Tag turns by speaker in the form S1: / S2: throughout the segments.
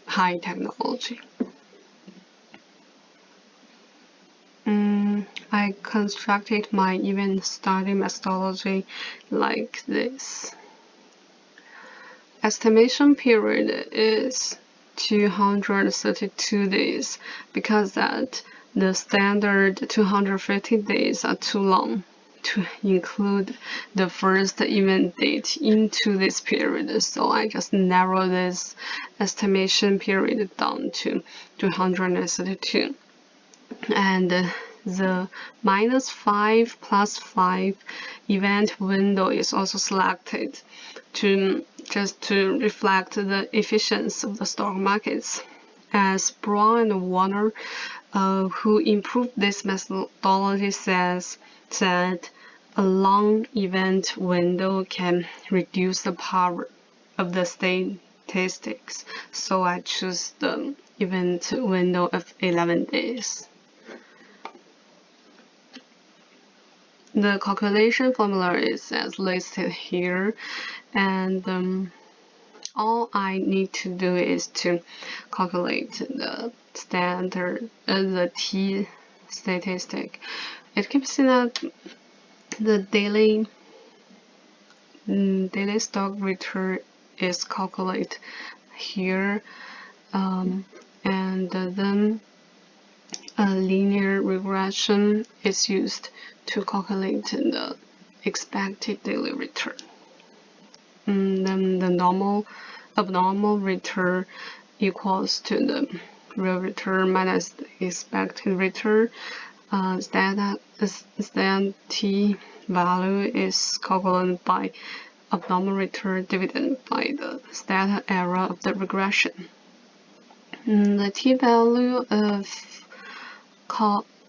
S1: high technology. I constructed my event study methodology like this. Estimation period is 232 days because that the standard 250 days are too long to include the first event date into this period. So I just narrow this estimation period down to 232. And the -5 +5 event window is also selected to reflect the efficiency of the stock markets. As Brown and Warner, who improved this methodology, said a long event window can reduce the power of the statistics. So I choose the event window of 11 days. The calculation formula is as listed here, and all I need to do is to calculate the standard, the T statistic. It can be seen that the daily stock return is calculated here, and then a linear regression is used to calculate the expected daily return. Then the abnormal return equals to the real return minus the expected return. Then T value is calculated by abnormal return divided by the standard error of the regression. The T value of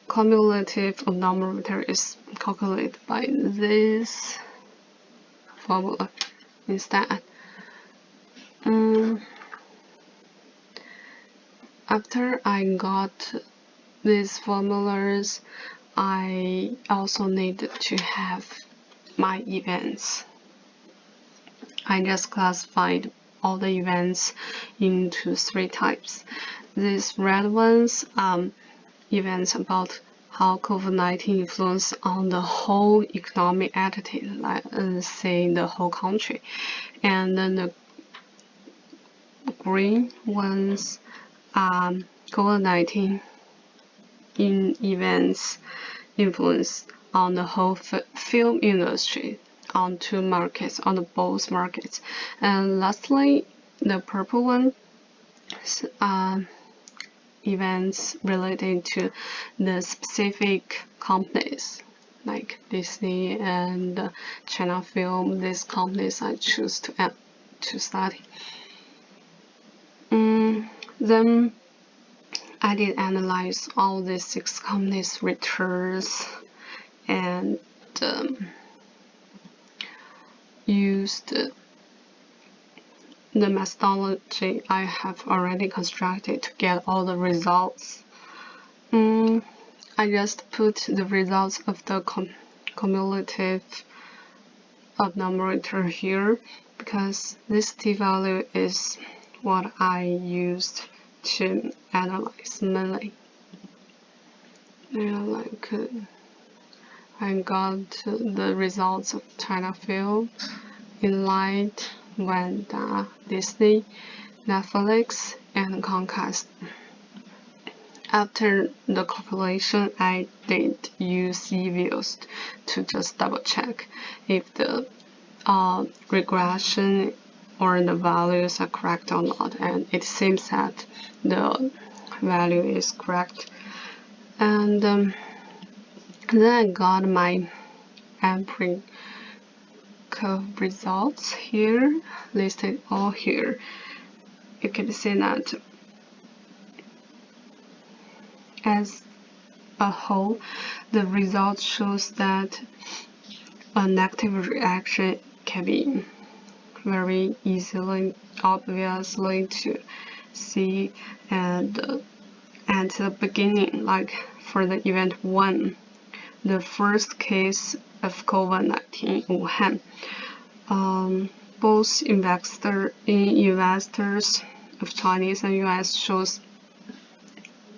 S1: cumulative abnormal return is calculated by this formula instead. After I got these formulas, I also needed to have my events. I just classified all the events into 3 types. These red ones events about how COVID-19 influence on the whole economic attitude, like say the whole country, and then the green ones are COVID-19 events influence on the whole film industry, on both markets, and lastly the purple one events related to the specific companies like Disney and China Film. These companies I choose to study. Then I did analyze all these 6 companies' returns and used the methodology I have already constructed to get all the results. I just put the results of the cumulative abnormal return here because this T value is what I used to analyze mainly. I got the results of China Film, Enlight, Wanda, Disney, Netflix, and Comcast. After the calculation, I did use e-views to just double check if the regression or the values are correct or not, and it seems that the value is correct. And then I got my empirical results here, listed all here. You can see that as a whole, the result shows that a negative reaction can be very easily, obviously to see, and at the beginning, like for the event 1, the first case of COVID-19 in Wuhan, both investors of Chinese and US shows,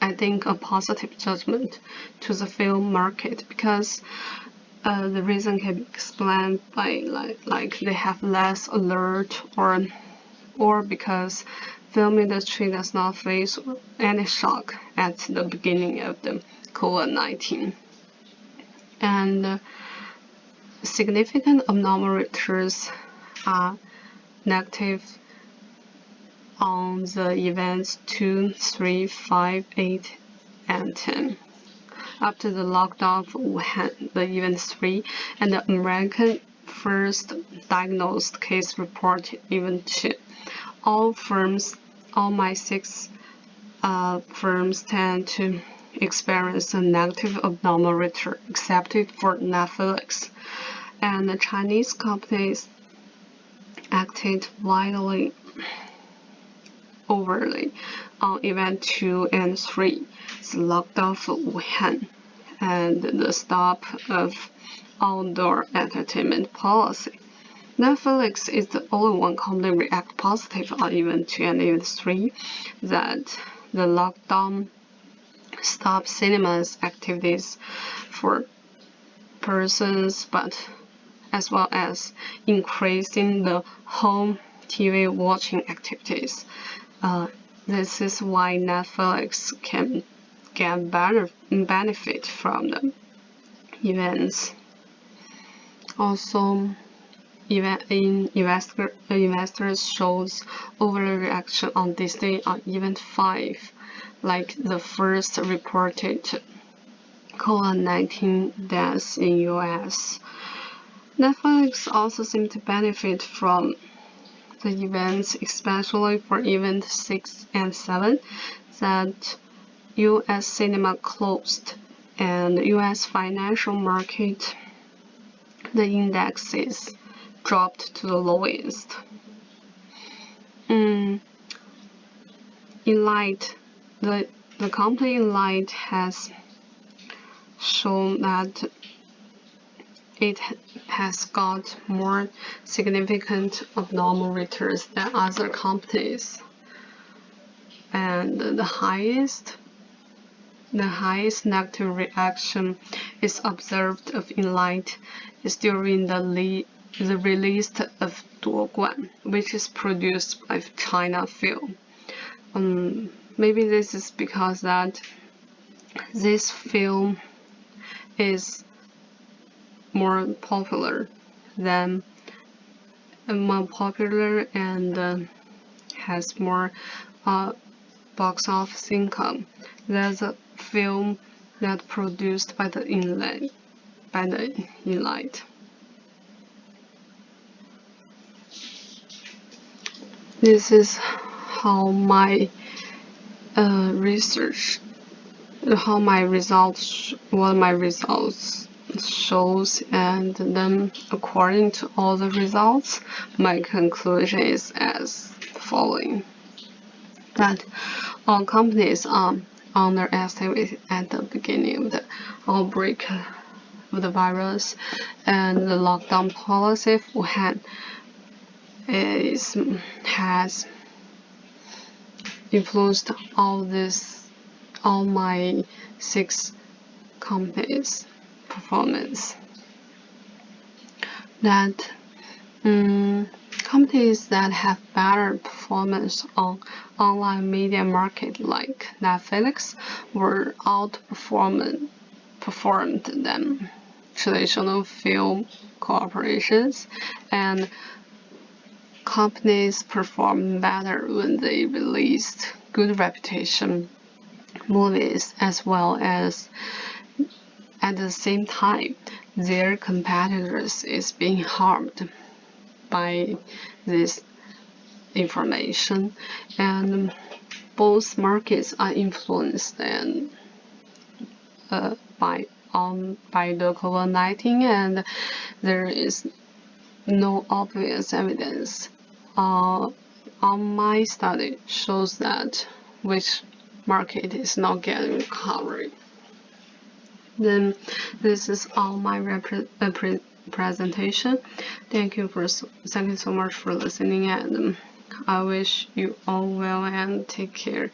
S1: I think, a positive judgment to the film market, because the reason can be explained by like they have less alert, or because film industry does not face any shock at the beginning of the COVID-19. And significant abnormal returns are negative on the events 2, 3, 5, 8, and 10. After the lockdown of Wuhan, the event 3, and the American first diagnosed case report event 2, all my 6 firms tend to experience a negative abnormal return, except for Netflix. And the Chinese companies acted widely overly on event 2 and 3, the lockdown for Wuhan, and the stop of outdoor entertainment policy. Netflix is the only one company react positive on event 2 and event 3, that the lockdown stopped cinemas activities for persons, but as well as increasing the home TV watching activities. This is why Netflix can get better benefit from the events. Also, investors shows overreaction on Disney on event 5, like the first reported COVID-19 deaths in US. Netflix also seemed to benefit from the events, especially for event 6 and 7, that US cinema closed, and US financial market, the indexes dropped to the lowest. Enlight, the company Enlight has shown that it has got more significant abnormal returns than other companies, and the highest negative reaction is observed of Enlight is during the release of Duoguan, which is produced by China Film. Maybe this is because that this film is more popular and has more box office income. There's a film that produced by the Enlight. This is how my what my results shows, and then according to all the results, my conclusion is as following: that all companies underestimated at the beginning of the outbreak of the virus, and the lockdown policy of Wuhan has influenced all my 6 companies' performance. That companies that have better performance on online media market like Netflix were outperformed than traditional film corporations, and companies perform better when they released good reputation movies, as well as at the same time their competitors is being harmed by this information, and both markets are influenced and by the COVID-19, and there is no obvious evidence on my study shows that which market is not getting recovery. Then this is all my presentation. Thank you so much for listening, and I wish you all well and take care.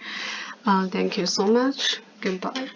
S1: Thank you so much. Goodbye.